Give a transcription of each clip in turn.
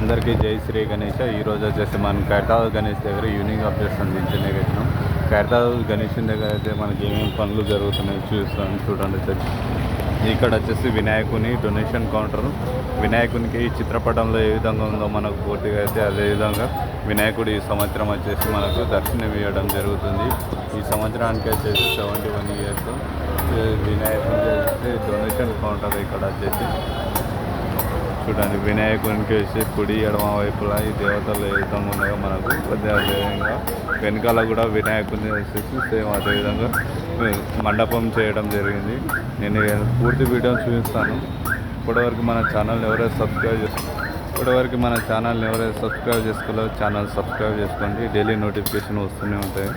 అందరికీ జై శ్రీ గణేష్. ఈరోజు వచ్చేసి మనం ఖైరతాబాద్ గణేష్ దగ్గర ఈవినింగ్ అప్డేట్స్ అందించనే వచ్చినాం. ఖైరతాబాద్ గణేష్ దగ్గర అయితే మనకి ఏమేమి పనులు జరుగుతున్నాయి చూడండి సార్. ఇక్కడ వచ్చేసి వినాయకుని డొనేషన్ కౌంటర్. వినాయకునికి ఈ చిత్రపటంలో ఏ విధంగా ఉందో మనకు పూర్తిగా అయితే అదేవిధంగా వినాయకుడు ఈ సంవత్సరం వచ్చేసి మనకు దర్శనం ఇవ్వడం జరుగుతుంది. ఈ సంవత్సరానికి వచ్చేసి 71 years వినాయకునికి వచ్చేసి డొనేషన్ కౌంటర్. ఇక్కడ వచ్చేసి చూడండి, వినాయకునికి వచ్చి కుడి ఎడమ వైపులా ఈ దేవతలు ఏ విధంగా ఉన్నాయో మనకు అదేవిధంగా వెనకాల కూడా వినాయకుని వచ్చేసి సేమ్ అదేవిధంగా మండపం చేయడం జరిగింది. నేను పూర్తి వీడియోని చూపిస్తాను. ఇప్పటివరకు మన ఛానల్ని ఎవరైతే సబ్స్క్రైబ్ చేసుకోలేదో ఛానల్ సబ్స్క్రైబ్ చేసుకోండి. డైలీ నోటిఫికేషన్ వస్తూనే ఉంటాయి.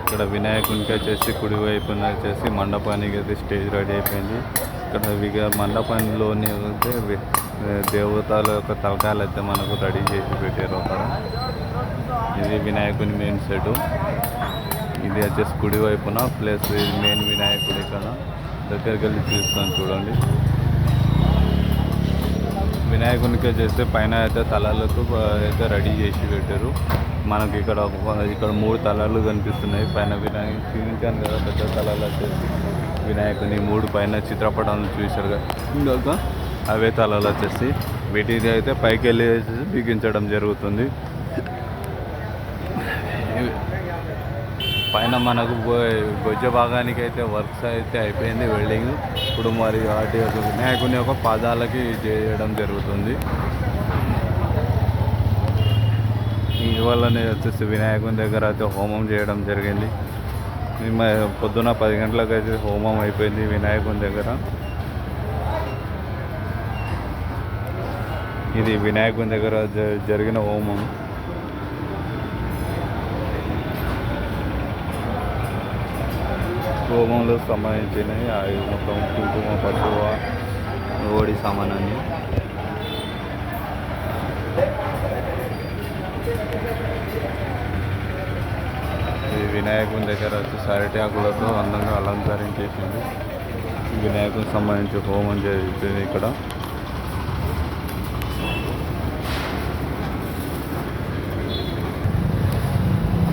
ఇక్కడ వినాయకునికి వచ్చేసి కుడివైపున వచ్చేసి మండపానికి అయితే స్టేజ్ రెడీ అయిపోయింది. ఇక్కడ మండపంలోని అయితే దేవతల యొక్క తలకాయలు అయితే మనకు రెడీ చేసి పెట్టారు అక్కడ. ఇది వినాయకుని మెయిన్ సెట్. ఇది వచ్చేసి కుడివైపున ప్లస్ మెయిన్ వినాయకుడు. ఇక్కడ దగ్గరికి వెళ్ళి చూస్తాను చూడండి. వినాయకునికి వచ్చేసి పైన అయితే తలలకు అయితే రెడీ చేసి పెట్టారు. మనకి ఇక్కడ 3 తలలు కనిపిస్తున్నాయి. పైన వినాయకుని చూపించాను కదా, పెద్ద తలలు వచ్చేసి వినాయకుని 3 పైన చిత్రపటాలను చూశారు కదా, ఇంకొక అవే తలలు వచ్చేసి వీటిని అయితే పైకి వెళ్ళి బిగించడం జరుగుతుంది. పైన మనకు భుజ భాగానికి అయితే వర్క్స్ అయితే అయిపోయింది వెల్డింగ్. ఇప్పుడు మరి వాటి యొక్క వినాయకుని యొక్క పాదాలకి చేయడం జరుగుతుంది. ఇవాళనే వచ్చేసి వినాయకుని దగ్గర అయితే హోమం చేయడం జరిగింది. పొద్దున 10 గంటలకు అయితే హోమం అయిపోయింది వినాయకుని దగ్గర. ఇది వినాయకుని దగ్గర జరిగిన హోమం. హోమంలో సంబంధించినవి అవి మొత్తం కుంకుమ, పసువ, ఓడి సామానాన్ని. ఈ వినాయకుని దగ్గర వచ్చి అరటి ఆకులతో అందంగా అలంకరించేసింది. వినాయకునికి సంబంధించి హోమం జరుగుతుంది ఇక్కడ.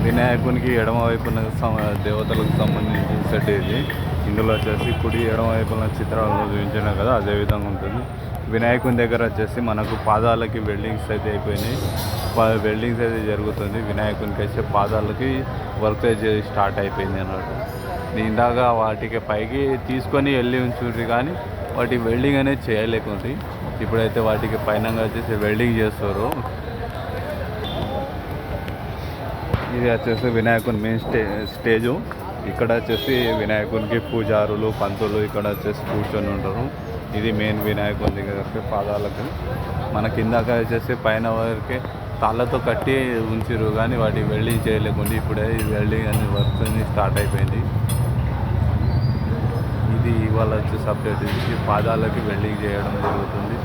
వినాయకునికి ఎడమ వైపున దేవతలకు సంబంధించిన సెట్ ఇది. ఇందులో వచ్చేసి కుడి ఎడమ వైపున చిత్రాలను చూపించినా కదా, అదేవిధంగా ఉంటుంది. వినాయకుని దగ్గర వచ్చేసి మనకు పాదాలకి వెల్డింగ్స్ అయితే అయిపోయినాయి. వెల్డింగ్స్ అయితే జరుగుతుంది. వినాయకునికి వచ్చే పాదాలకి వర్క్ అయితే స్టార్ట్ అయిపోయింది అన్నట్టు. ఇందాక వాటికి పైకి తీసుకొని వెళ్ళి ఉంచుండ్రి కానీ వాటి వెల్డింగ్ అనేది చేయలేకుంది. ఇప్పుడైతే వాటికి పైన వచ్చేసి వెల్డింగ్ చేస్తారు. ఇది వచ్చేసి వినాయకుని మెయిన్ స్టేజు. ఇక్కడ వచ్చేసి వినాయకునికి పూజారులు, పంతులు ఇక్కడ వచ్చేసి కూర్చొని ఉంటారు. ఇది మెయిన్ వినాయకుని దగ్గరికి పాదాలకు. మన కిందాక వచ్చేసి పైన వరకే తాళ్ళతో కట్టి ఉంచిరు కానీ వాటి వెల్డింగ్ చేయలేకుండా ఇప్పుడే ఈ వెల్డింగ్ అనే వర్క్ అన్ని స్టార్ట్ అయిపోయింది. ఇది ఇవాళ వచ్చేసి అప్డేట్. ఇది పాదాలకి వెల్డింగ్ చేయడం జరుగుతుంది.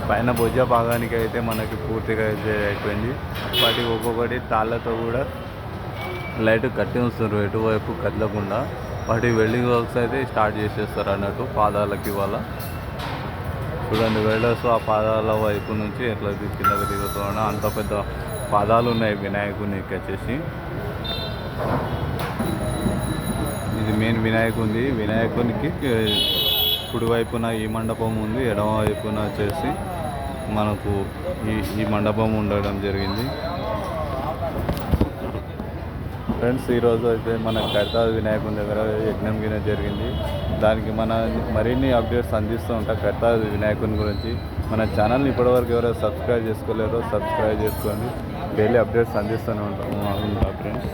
పైన భుజ భాగానికి అయితే మనకి పూర్తిగా అయితే అయిపోయింది. వాటి ఒక్కొక్కటి తాళ్ళతో కూడా లైట్ కట్టి ఉంచుతారు ఎటువైపు కదలకుండా. వాటి వెల్డింగ్ వర్క్స్ అయితే స్టార్ట్ చేసేస్తారు అన్నట్టు పాదాలకి. ఇవాళ చూడండి, వెల్డర్స్ ఆ పాదాల వైపు నుంచి ఎట్లా కిందకి దిగుతున్నా అంత పెద్ద పాదాలు ఉన్నాయి వినాయకునికి వచ్చేసి. ఇది మెయిన్ వినాయకుని. వినాయకునికి కుడివైపున ఈ మండపం ఉంది, ఎడమ వైపున వచ్చేసి మనకు ఈ మండపం ఉండడం జరిగింది. ఫ్రెండ్స్, ఈరోజు అయితే మన ఖైరతాబాద్ వినాయకుని దగ్గర యజ్ఞం గిన జరిగింది. దానికి మన మరిన్ని అప్డేట్స్ అందిస్తూ ఉంటాం ఖైరతాబాద్ వినాయకుని గురించి. మన ఛానల్ని ఇప్పటివరకు ఎవరైనా సబ్స్క్రైబ్ చేసుకోలేరో సబ్స్క్రైబ్ చేసుకోండి. డైలీ అప్డేట్స్ అందిస్తూనే ఉంటాం ఫ్రెండ్స్.